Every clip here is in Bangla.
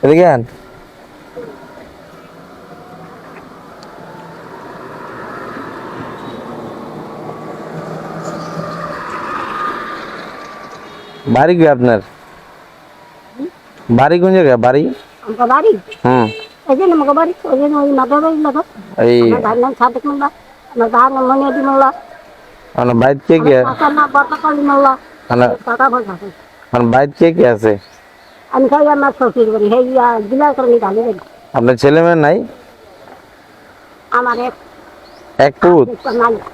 এদিকে আন। বাড়ি কি আপনার? বাড়ি কোন জায়গায়? বাড়ি আমার বাড়ি হুম এই যে আমার বাড়ি ওই যে ওই মাদা বাড়ি লাগা এই আমার ভাই নাম সাদেক মোল্লা আমার ভাই নাম মনিয়াদি মোল্লা আমার বাইত কে কে? আমার কাকার নাম বাতাকালী মোল্লা আমার কাকা ভাই থাকে আমার বাইত কে কে আছে? আমি খাই আমার শ্বশুর বাড়ি সেই গিলা করে ঢালি বাড়ি আপনার ছেলে মেয়ে নাই? আমার এক পুত। একটা মালিক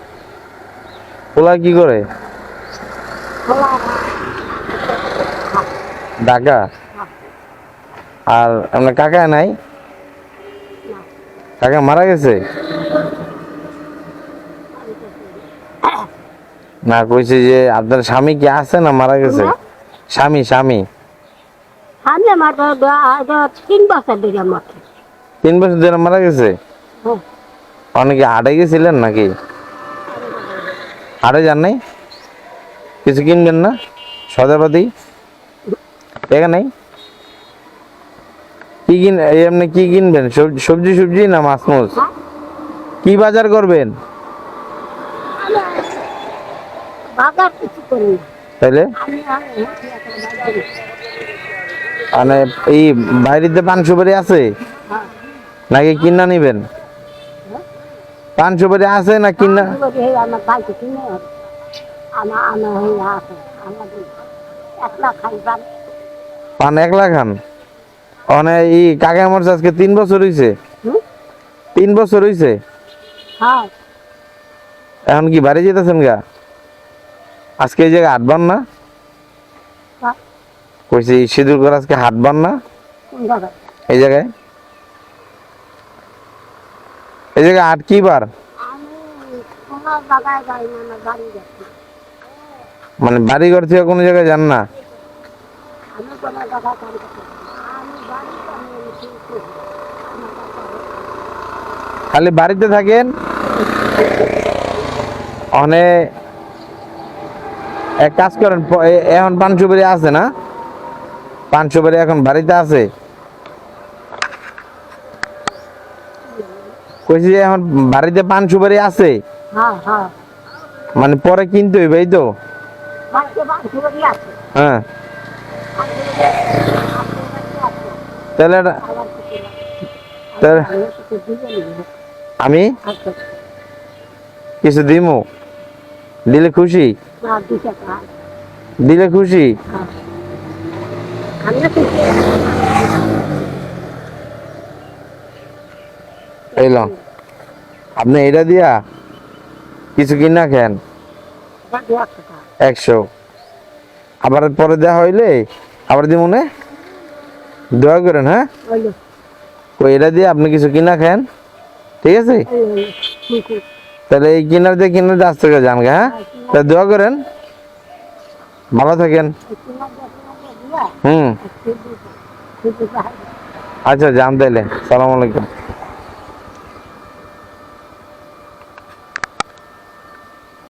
ওলা কি করে? মোল্লা ঢাকা। আর আপনার কাকা নাই? কাকা মারা গেছে? না, কইছে যে আপনার স্বামী কি আছে না মারা গেছে? স্বামী স্বামী আমি আমার 3 বছর ধরে আমার 3 বছর ধরে মারা গেছে। অনেকে হাটে গেছিলেন নাকি? হাটে যান নাই? কিছু কিনবেন না? সদাপাতি টাকা নাই? কি এমনি কি কিনবেন? সবজি সবজি না মাছ মাছ? কি বাজার করবেন বাজার কিছু করি তাইলে? আমি মানে এই বাইরেতে পান সুপারি আছে নাকি কিনা নিবেন? পান সুপারি আছে না কিনা? আমার ভাইকে কিনে আমার আমার আছে আমাদের 1 লাখ খাই পান পান 1 লাখ খান? অনে এই কাকা মরছে আজকে 3 বছর হইছে। 3 বছর হইছে। হ্যাঁ এখন কি বাড়ি যেতেছেন গা? আজকে এই জায়গায় হাটবান না? কইছি সিঁদুর করে আজকে হাটবান না? কোন জায়গায় এই জায়গায় এই জায়গায় হাট কি বার? আমি কোনো জায়গায় যাই না আমার বাড়ি যাচ্ছি মানে বাড়ি ঘর থেকে কোনো জায়গায় যান না? আমি কোনো জায়গায় কাম করতে আমি বাড়ি আমি খালি বাড়িতে থাকেন? অনে এক কাজ করেন, এখন পান সুপারি আছে না? পান সুপারি এখন বাড়িতে আছে? কইছি যে এখন বাড়িতে পান সুপারি আছে? হ্যাঁ হ্যাঁ মানে পরে কিনতে হইবে এই তো? বাড়িতে বাড়ি আছে হ্যাঁ তাহলে তাহলে আমি কিছু দিমু? দিলে খুশি? দিলে খুশি? এলাম আপনি এটা দিয়া কিছু কিনা খেন 100 আবার পরে দেওয়া হইলে আবার দিব মনে দোয়া করেন। হ্যাঁ ওই এটা দিয়ে আপনি কিছু কিনা খেন, ঠিক আছে? তাহলে এই কিনার দিয়ে আস্তে করে যান। হ্যাঁ তা দোয়া করেন, ভালো থাকেন। হুম আচ্ছা যান তাইলে। সালাম আলাইকুম।